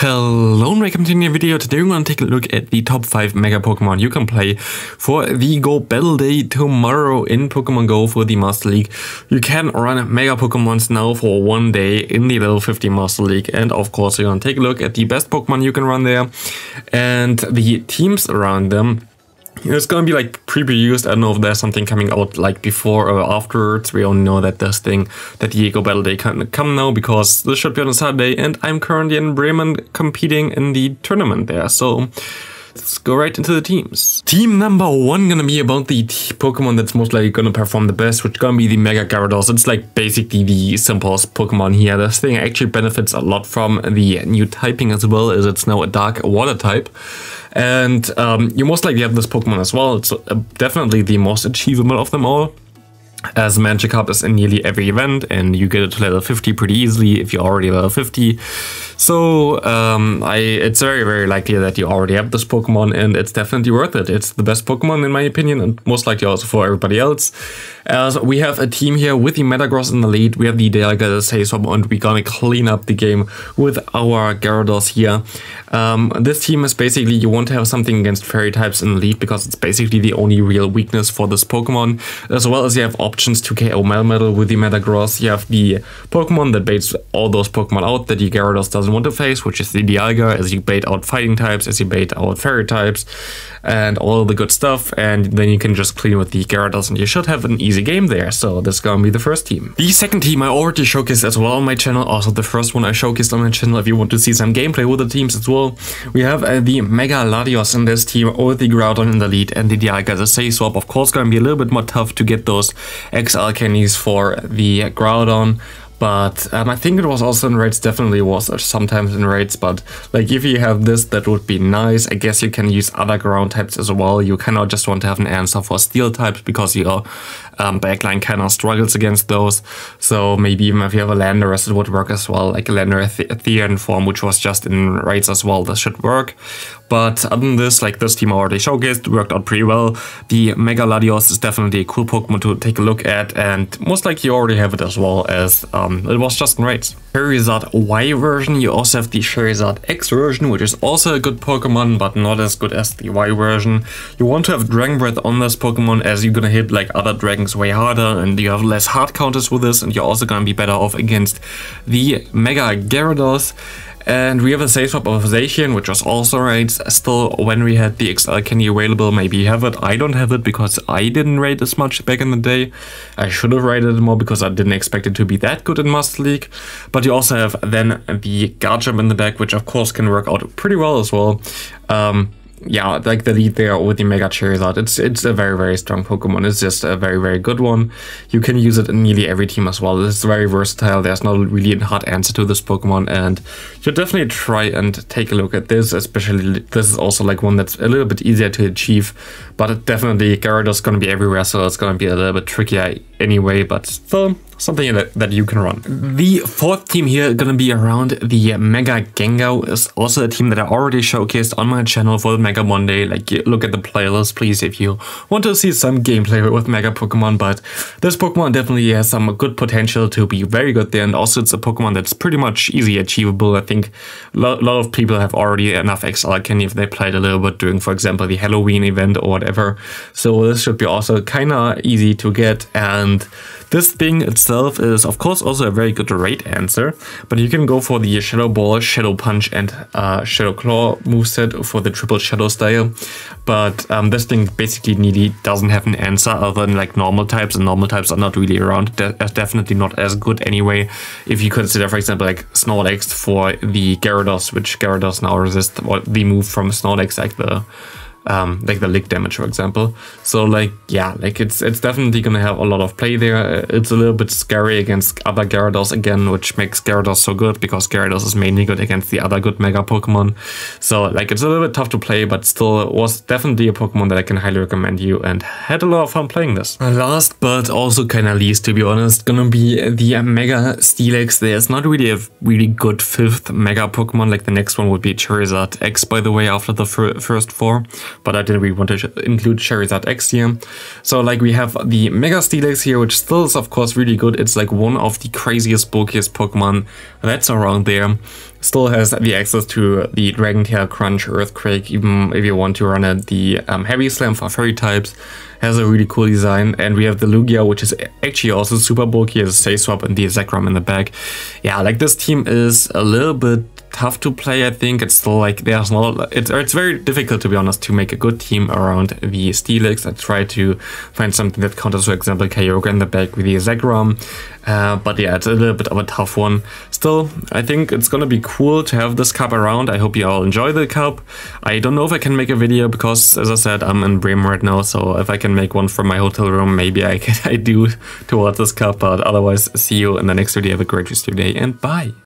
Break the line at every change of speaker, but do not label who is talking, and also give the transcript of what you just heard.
Hello and welcome to a new video. Today we're going to take a look at the top 5 Mega Pokemon you can play for the Go Battle Day tomorrow in Pokemon Go for the Master League. You can run Mega Pokemons now for one day in the level 50 Master League, and of course we're going to take a look at the best Pokemon you can run there and the teams around them. It's gonna be like pre-produced. I don't know if there's something coming out like before or afterwards. We only know that this thing, that the Go Battle Day can come now because this should be on a Saturday, and I'm currently in Bremen competing in the tournament there. So let's go right into the teams. Team number 1 gonna be about the Pokemon that's most likely gonna perform the best, which gonna be the Mega Gyarados. It's like basically the simplest Pokemon here. This thing actually benefits a lot from the new typing as well, as it's now a Dark Water type. And you most likely have this Pokemon as well. It's definitely the most achievable of them all, as Magikarp is in nearly every event, and you get it to level 50 pretty easily if you're already level 50. So it's very likely that you already have this Pokemon, and it's definitely worth it. It's the best Pokemon in my opinion, and most likely also for everybody else. As we have a team here with the Metagross in the lead, we have the Dialga, the Seisob, and we're gonna clean up the game with our Gyarados here. This team is basically, you want to have something against Fairy types in the lead because it's basically the only real weakness for this Pokemon, as well as you have options to KO Melmetal with the Metagross. You have the Pokemon that baits all those Pokemon out that the Gyarados doesn't want to face, which is the Dialga, as you bait out fighting types, as you bait out Fairy types, and all the good stuff, and then you can just clean with the Gyarados, and you should have an easy game there. So this is gonna be the first team. The second team I already showcased as well on my channel, also the first one I showcased on my channel if you want to see some gameplay with the teams as well. We have the Mega Latios in this team with the Groudon in the lead, and the Dialga, the Seisob. Of course gonna be a little bit more tough to get those XL candies for the Groudon, but I think it was also in raids, definitely was sometimes in raids, but like if you have this, that would be nice. I guess you can use other ground types as well. You cannot just want to have an answer for steel types because your backline kind of struggles against those. So maybe even if you have a Landorus, it would work as well, like a Landorus form, which was just in raids as well. This should work. But other than this, like this team already showcased, worked out pretty well. The Mega Latios is definitely a cool Pokemon to take a look at, and most likely you already have it as well, as it was just in raids. Charizard Y version, you also have the Charizard X version, which is also a good Pokemon, but not as good as the Y version. You want to have Dragon Breath on this Pokemon, as you're gonna hit like other dragons way harder, and you have less hard counters with this, and you're also gonna be better off against the Mega Gyarados. And we have a Seisob of Zacian, which was also raids. Still, when we had the XL candy available, maybe you have it. I don't have it because I didn't raid as much back in the day. I should have raided it more because I didn't expect it to be that good in Master League. But you also have then the Garchomp in the back, which of course can work out pretty well as well. Yeah, like the lead there with the Mega Charizard, it's a very strong Pokemon. It's just a very good one. You can use it in nearly every team as well. It's very versatile. There's not really a hard answer to this Pokemon, and you definitely try and take a look at this. Especially this is also like one that's a little bit easier to achieve, but it definitely Gyarados is going to be everywhere, so it's going to be a little bit trickier anyway, but still something that you can run. The fourth team here gonna be around the Mega Gengar, is also a team that I already showcased on my channel for the Mega Monday. Like, look at the playlist please if you want to see some gameplay with Mega Pokemon, but this Pokemon definitely has some good potential to be very good there, and also it's a Pokemon that's pretty much easy achievable. I think a lot of people have already enough XL candy if they played a little bit during, for example, the Halloween event or whatever. So this should be also kinda easy to get, and this thing itself is of course also a very good raid answer, but you can go for the Shadow Ball, Shadow Punch, and Shadow Claw moveset for the triple Shadow style. But this thing basically nearly doesn't have an answer other than like normal types, and normal types are not really around. Definitely not as good anyway. If you consider, for example, like Snorlax for the Gyarados, which Gyarados now resists the move from Snorlax, like the lick damage, for example. So like, yeah, like it's definitely gonna have a lot of play there. It's a little bit scary against other Gyarados again, which makes Gyarados so good, because Gyarados is mainly good against the other good Mega Pokemon. So like it's a little bit tough to play, but still was definitely a Pokemon that I can highly recommend you, and had a lot of fun playing this. Last but also kinda least, to be honest, gonna be the Mega Steelix. There's not really a really good fifth Mega Pokemon. Like the next one would be Charizard X, by the way, after the first 4. But I didn't really want to include Charizard X here. So like we have the Mega Steelix here, which still is of course really good. It's like one of the craziest, bulkiest Pokemon that's around there. Still has the access to the Dragon Tail, Crunch, Earthquake, even if you want to run it. The Heavy Slam for fairy types has a really cool design. And we have the Lugia, which is actually also super bulky, has a Stay Swap and the Zekrom in the back. Yeah, like this team is a little bit tough to play. I think it's still like there's not, it's very difficult, to be honest, to make a good team around the Steelix. I try to find something that counters, for example, Kyogre in the back with the Zekrom, but yeah, it's a little bit of a tough one. Still, I think it's gonna be cool to have this cup around. I hope you all enjoy the cup. I don't know if I can make a video because, as I said, I'm in Bremen right now, so if I can make one from my hotel room, maybe I do towards this cup, but otherwise, see you in the next video. Have a great rest of your day and bye!